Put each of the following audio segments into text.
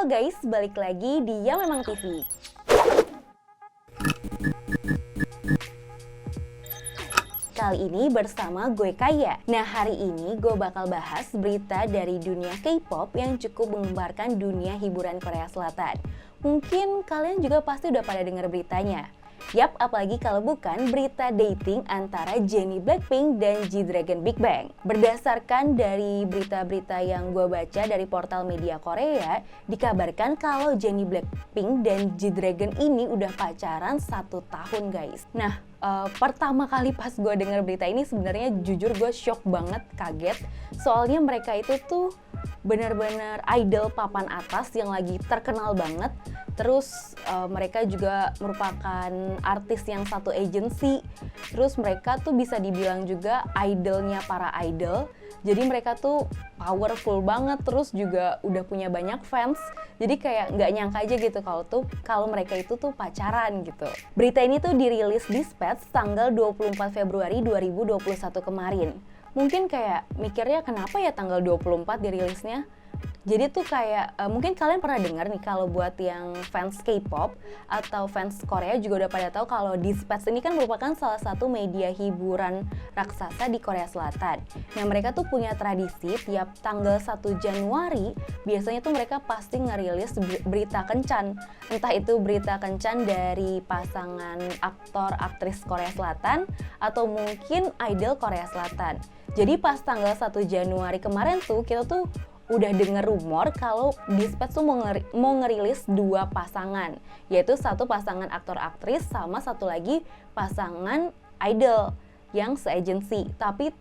Halo guys, balik lagi di Yang Memang TV. Kali ini bersama gue Kaya. Nah, hari ini gue bakal bahas berita dari dunia K-pop yang cukup menggemparkan dunia hiburan Korea Selatan. Mungkin kalian juga pasti udah pada denger beritanya. Yap, apalagi kalau bukan berita dating antara Jennie Blackpink dan G-Dragon Big Bang. Berdasarkan dari berita-berita yang gue baca dari portal media Korea, dikabarkan kalau Jennie Blackpink dan G-Dragon ini udah pacaran 1 tahun guys. Nah, pertama kali pas gue denger berita ini sebenarnya jujur gue shock banget, kaget. Soalnya mereka itu tuh benar-benar idol papan atas yang lagi terkenal banget. Terus mereka juga merupakan artis yang satu agency. Terus mereka tuh bisa dibilang juga idolnya para idol. Jadi mereka tuh powerful banget, terus juga udah punya banyak fans. Jadi kayak nggak nyangka aja gitu kalau mereka itu tuh pacaran gitu. Berita ini tuh dirilis di Dispatch tanggal 24 Februari 2021 kemarin. Mungkin kayak mikirnya kenapa ya tanggal 24 dirilisnya? Jadi tuh kayak mungkin kalian pernah dengar nih, kalau buat yang fans K-pop atau fans Korea juga udah pada tahu kalau Dispatch ini kan merupakan salah satu media hiburan raksasa di Korea Selatan. Nah, mereka tuh punya tradisi tiap tanggal 1 Januari biasanya tuh mereka pasti ngerilis berita kencan. Entah itu berita kencan dari pasangan aktor aktris Korea Selatan atau mungkin idol Korea Selatan. Jadi pas tanggal 1 Januari kemarin tuh kita tuh udah denger rumor kalau Dispatch tuh mau ngerilis 2 pasangan, yaitu satu pasangan aktor aktris sama satu lagi pasangan idol yang se-agency. Tapi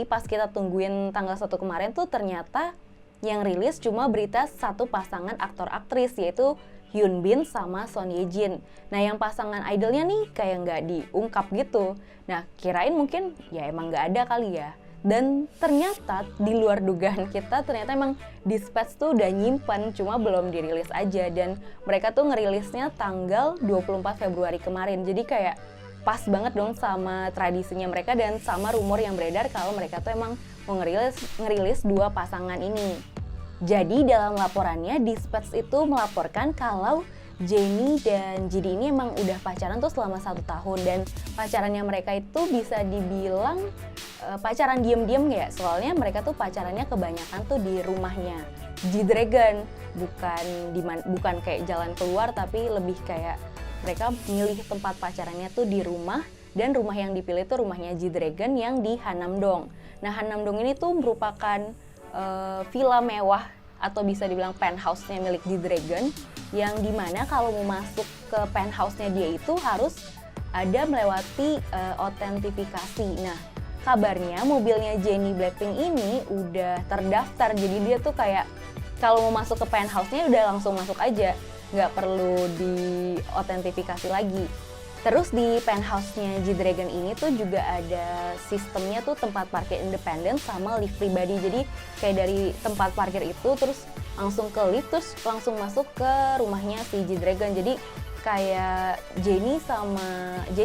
pas kita tungguin tanggal 1 kemarin tuh ternyata yang rilis cuma berita satu pasangan aktor aktris, yaitu Hyun Bin sama Son Ye Jin. Nah, yang pasangan idolnya nih kayak nggak diungkap gitu. Nah, kirain mungkin ya emang nggak ada kali ya. Dan ternyata di luar dugaan kita, ternyata emang Dispatch tuh udah nyimpen, cuma belum dirilis aja. Dan mereka tuh ngerilisnya tanggal 24 Februari kemarin. Jadi kayak pas banget dong sama tradisinya mereka dan sama rumor yang beredar kalau mereka tuh emang mau ngerilis 2 pasangan ini. Jadi dalam laporannya, Dispatch itu melaporkan kalau Jennie dan GD ini emang udah pacaran tuh selama 1 tahun. Dan pacarannya mereka itu bisa dibilang pacaran diem-diem ya, soalnya mereka tuh pacarannya kebanyakan tuh di rumahnya G-Dragon, bukan kayak jalan keluar, tapi lebih kayak mereka milih tempat pacarannya tuh di rumah, dan rumah yang dipilih tuh rumahnya G-Dragon yang di Hanamdong. Nah, Hanamdong ini tuh merupakan villa mewah atau bisa dibilang penthouse-nya milik G-Dragon, yang dimana kalau mau masuk ke penthouse-nya dia itu harus ada melewati autentifikasi. Nah, kabarnya mobilnya Jennie Blackpink ini udah terdaftar, jadi dia tuh kayak kalau mau masuk ke penthouse-nya udah langsung masuk aja, nggak perlu di autentifikasi lagi. Terus di penthouse-nya G-Dragon ini tuh juga ada sistemnya tuh tempat parkir independen sama lift pribadi. Jadi kayak dari tempat parkir itu terus langsung ke lift, terus langsung masuk ke rumahnya si G-Dragon. Jadi kayak Jennie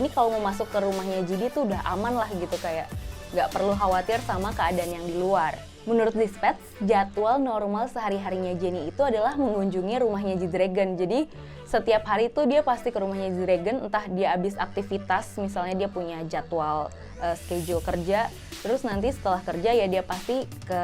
kalau mau masuk ke rumahnya GD tuh udah aman lah gitu, kayak nggak perlu khawatir sama keadaan yang di luar. Menurut Dispatch, jadwal normal sehari-harinya Jennie itu adalah mengunjungi rumahnya G-Dragon. Jadi setiap hari tuh dia pasti ke rumahnya G-Dragon, entah dia habis aktivitas, misalnya dia punya jadwal schedule kerja, terus nanti setelah kerja ya dia pasti ke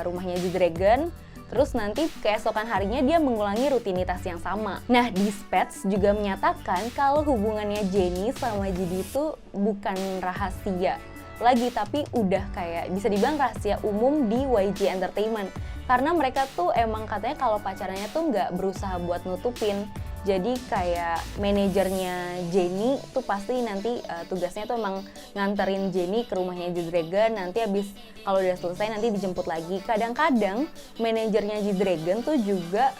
rumahnya G-Dragon. Terus nanti keesokan harinya dia mengulangi rutinitas yang sama. Nah, Dispatch juga menyatakan kalau hubungannya Jennie sama GD itu bukan rahasia lagi, tapi udah kayak bisa dibilang rahasia umum di YG Entertainment. Karena mereka tuh emang katanya kalau pacarannya tuh nggak berusaha buat nutupin. Jadi kayak manajernya Jennie tuh pasti nanti tugasnya tuh emang nganterin Jennie ke rumahnya G-Dragon. Nanti habis kalau udah selesai nanti dijemput lagi. Kadang-kadang manajernya G-Dragon tuh juga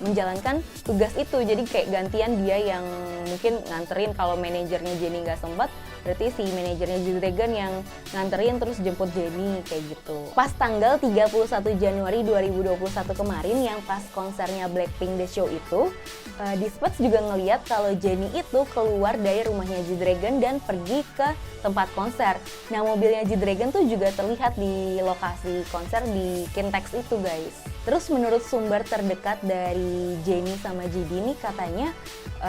menjalankan tugas itu. Jadi kayak gantian dia yang mungkin nganterin, kalau manajernya Jennie nggak sempat, berarti si manajernya G-Dragon yang nganterin terus jemput Jennie kayak gitu. Pas tanggal 31 Januari 2021 kemarin yang pas konsernya Blackpink The Show itu, Dispatch juga ngeliat kalau Jennie itu keluar dari rumahnya G-Dragon dan pergi ke tempat konser. Nah, mobilnya G-Dragon tuh juga terlihat di lokasi konser di Kintex itu, guys. Terus menurut sumber terdekat dari Jennie sama GD nih, katanya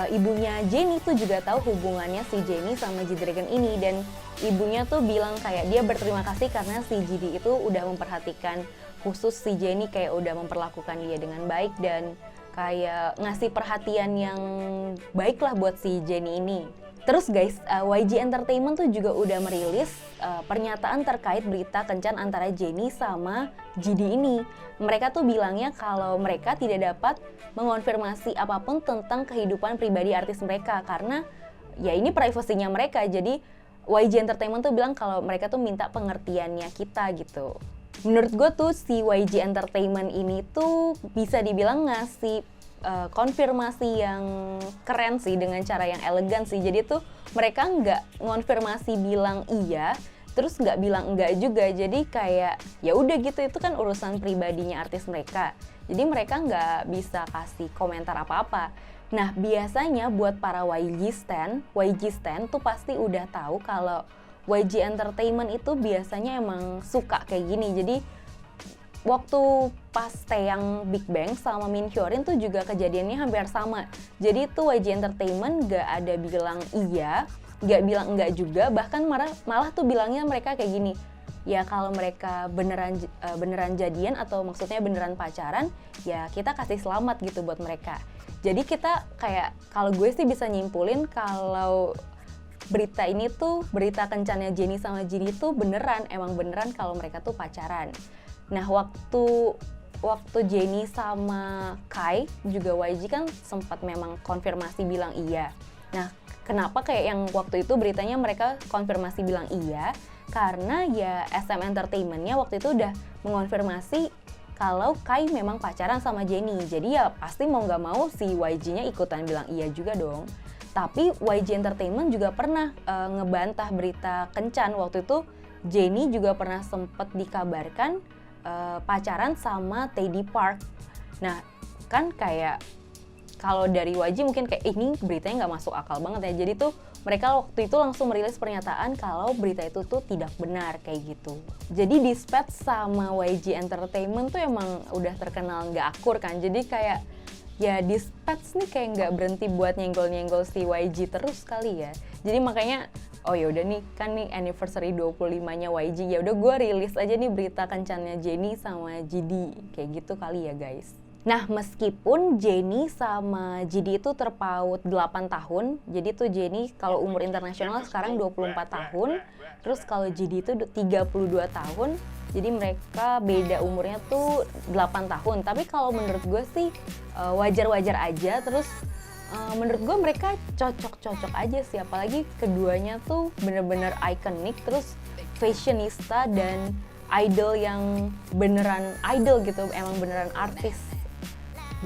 ibunya Jennie tuh juga tahu hubungannya si Jennie sama G-Dragon ini, dan ibunya tuh bilang kayak dia berterima kasih karena si GD itu udah memperhatikan khusus si Jennie, kayak udah memperlakukan dia dengan baik dan kayak ngasih perhatian yang baik lah buat si Jennie ini. Terus guys, YG Entertainment tuh juga udah merilis pernyataan terkait berita kencan antara Jennie sama GD ini. Mereka tuh bilangnya kalau mereka tidak dapat mengonfirmasi apapun tentang kehidupan pribadi artis mereka karena ya ini privasinya mereka. Jadi YG Entertainment tuh bilang kalau mereka tuh minta pengertiannya kita gitu. Menurut gue tuh si YG Entertainment ini tuh bisa dibilang ngasih konfirmasi yang keren sih dengan cara yang elegan sih. Jadi tuh mereka nggak ngonfirmasi bilang iya, terus nggak bilang enggak juga. Jadi kayak ya udah gitu, itu kan urusan pribadinya artis mereka. Jadi mereka nggak bisa kasih komentar apa-apa. Nah biasanya buat para YG Stan tuh pasti udah tahu kalau YG Entertainment itu biasanya emang suka kayak gini. Jadi waktu pas Taeyang Big Bang sama Min Hyorin tuh juga kejadiannya hampir sama. Jadi tuh YG Entertainment gak ada bilang iya, gak bilang enggak juga, bahkan malah tuh bilangnya mereka kayak gini. Ya kalau mereka beneran jadian atau maksudnya beneran pacaran, ya kita kasih selamat gitu buat mereka. Jadi kita kayak, kalau gue sih bisa nyimpulin kalau berita ini tuh, berita kencannya Jennie sama GD tuh emang beneran kalau mereka tuh pacaran. Nah waktu Jennie sama Kai juga YG kan sempat memang konfirmasi bilang iya. Nah kenapa kayak yang waktu itu beritanya mereka konfirmasi bilang iya, karena ya SM Entertainment-nya waktu itu udah mengonfirmasi kalau Kai memang pacaran sama Jennie. Jadi ya pasti mau gak mau si YG-nya ikutan bilang iya juga dong. Tapi YG Entertainment juga pernah ngebantah berita kencan. Waktu itu Jennie juga pernah sempat dikabarkan pacaran sama Teddy Park. Nah kan kayak kalau dari YG mungkin kayak ini beritanya nggak masuk akal banget ya. Jadi tuh mereka waktu itu langsung merilis pernyataan kalau berita itu tuh tidak benar kayak gitu. Jadi Dispatch sama YG Entertainment tuh emang udah terkenal nggak akur kan. Jadi kayak ya Dispatch nih kayak nggak berhenti buat nyenggol-nyenggol si YG terus kali ya. Jadi makanya oh yaudah nih kan nih anniversary 25-nya YG, ya udah gue rilis aja nih berita kencannya Jennie sama GD kayak gitu kali ya guys. Nah meskipun Jennie sama GD itu terpaut 8 tahun, jadi tuh Jennie kalau umur internasional sekarang 24 tahun, terus kalau GD itu 32 tahun. Jadi mereka beda umurnya tuh 8 tahun. Tapi kalau menurut gue sih wajar-wajar aja. Terus menurut gue mereka cocok-cocok aja sih. Apalagi keduanya tuh bener-bener ikonik. Terus fashionista dan idol yang beneran idol gitu. Emang beneran artis.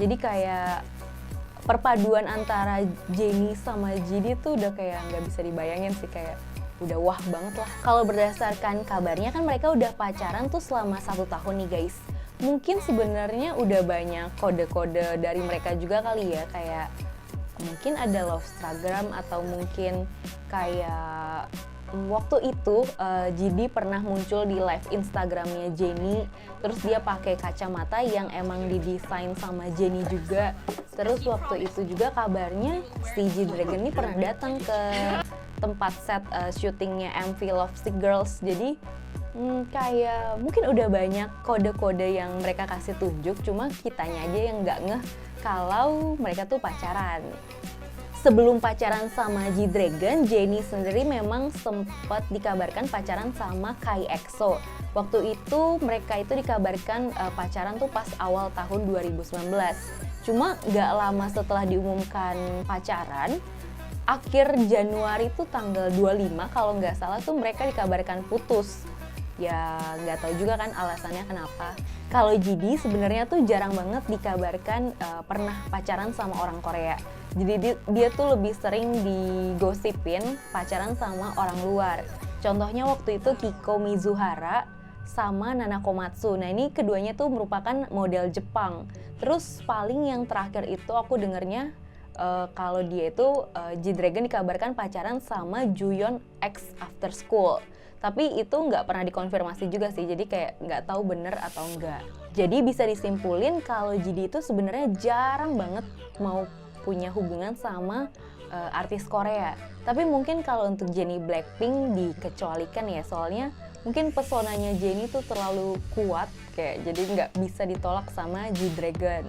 Jadi kayak perpaduan antara Jennie sama GD tuh udah kayak nggak bisa dibayangin sih, kayak udah wah banget lah. Kalau berdasarkan kabarnya kan mereka udah pacaran tuh selama 1 tahun nih guys. Mungkin sebenarnya udah banyak kode-kode dari mereka juga kali ya, kayak mungkin ada love Instagram atau mungkin kayak waktu itu GD pernah muncul di live Instagramnya Jennie. Terus dia pakai kacamata yang emang didesain sama Jennie juga. Terus waktu itu juga kabarnya si G-Dragon ini pernah datang ke tempat set syutingnya MV Lovesick Girls. Jadi kayak mungkin udah banyak kode-kode yang mereka kasih tunjuk, cuma kitanya aja yang nggak ngeh kalau mereka tuh pacaran. Sebelum pacaran sama G-Dragon, Jennie sendiri memang sempat dikabarkan pacaran sama Kai EXO. Waktu itu mereka itu dikabarkan pacaran tuh pas awal tahun 2019. Cuma nggak lama setelah diumumkan pacaran, akhir Januari itu tanggal 25 kalau nggak salah tuh mereka dikabarkan putus. Ya nggak tahu juga kan alasannya kenapa. Kalau GD sebenarnya tuh jarang banget dikabarkan pernah pacaran sama orang Korea. Jadi dia tuh lebih sering digosipin pacaran sama orang luar. Contohnya waktu itu Kiko Mizuhara sama Nana Komatsu. Nah ini keduanya tuh merupakan model Jepang. Terus paling yang terakhir itu aku dengernya kalau dia itu G-Dragon dikabarkan pacaran sama Juyeon X After School. Tapi itu nggak pernah dikonfirmasi juga sih, jadi kayak nggak tahu bener atau enggak. Jadi bisa disimpulin kalau GD itu sebenarnya jarang banget mau punya hubungan sama artis Korea. Tapi mungkin kalau untuk Jennie Blackpink dikecualikan ya, soalnya mungkin pesonanya Jennie tuh terlalu kuat, kayak jadi nggak bisa ditolak sama G-Dragon.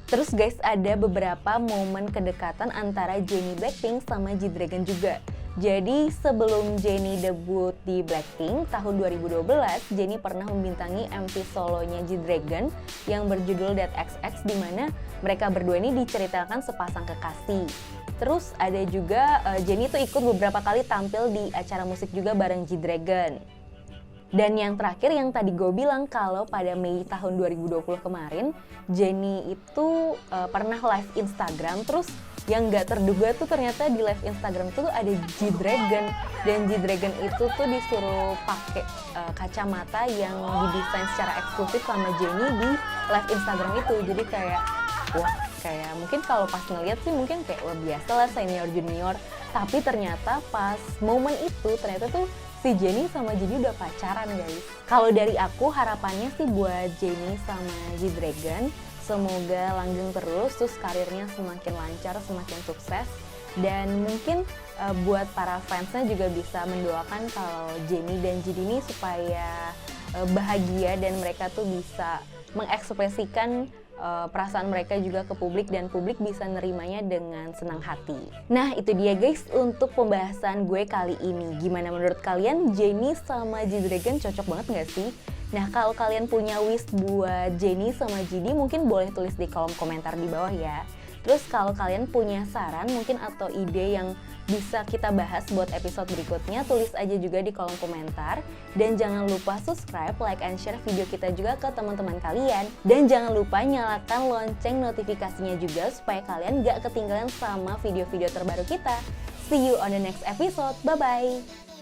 Terus guys, ada beberapa momen kedekatan antara Jennie Blackpink sama G-Dragon juga. Jadi sebelum Jennie debut di Blackpink tahun 2012, Jennie pernah membintangi MV solonya G-Dragon yang berjudul That XX, di mana mereka berdua ini diceritakan sepasang kekasih. Terus ada juga Jennie tuh ikut beberapa kali tampil di acara musik juga bareng G-Dragon. Dan yang terakhir yang tadi gue bilang kalau pada Mei tahun 2020 kemarin, Jennie itu pernah live Instagram, terus yang nggak terduga tuh ternyata di live Instagram itu tuh ada G-Dragon, dan G-Dragon itu tuh disuruh pakai kacamata yang didesain secara eksklusif sama Jennie di live Instagram itu. Jadi kayak wah, kayak mungkin kalau pas ngeliat sih mungkin kayak wah biasa lah senior junior, tapi ternyata pas momen itu ternyata tuh si Jennie sama Jennie udah pacaran guys. Kalau dari aku harapannya sih buat Jennie sama G-Dragon semoga langgeng terus, terus karirnya semakin lancar, semakin sukses. Dan mungkin buat para fansnya juga bisa mendoakan kalau Jennie dan GD ini supaya bahagia dan mereka tuh bisa mengekspresikan perasaan mereka juga ke publik dan publik bisa nerimanya dengan senang hati. Nah itu dia guys untuk pembahasan gue kali ini. Gimana menurut kalian, Jennie sama G-Dragon cocok banget gak sih? Nah kalau kalian punya wish buat Jennie sama GD mungkin boleh tulis di kolom komentar di bawah ya. Terus kalau kalian punya saran mungkin atau ide yang bisa kita bahas buat episode berikutnya, tulis aja juga di kolom komentar. Dan jangan lupa subscribe, like, and share video kita juga ke teman-teman kalian. Dan jangan lupa nyalakan lonceng notifikasinya juga supaya kalian gak ketinggalan sama video-video terbaru kita. See you on the next episode, bye-bye!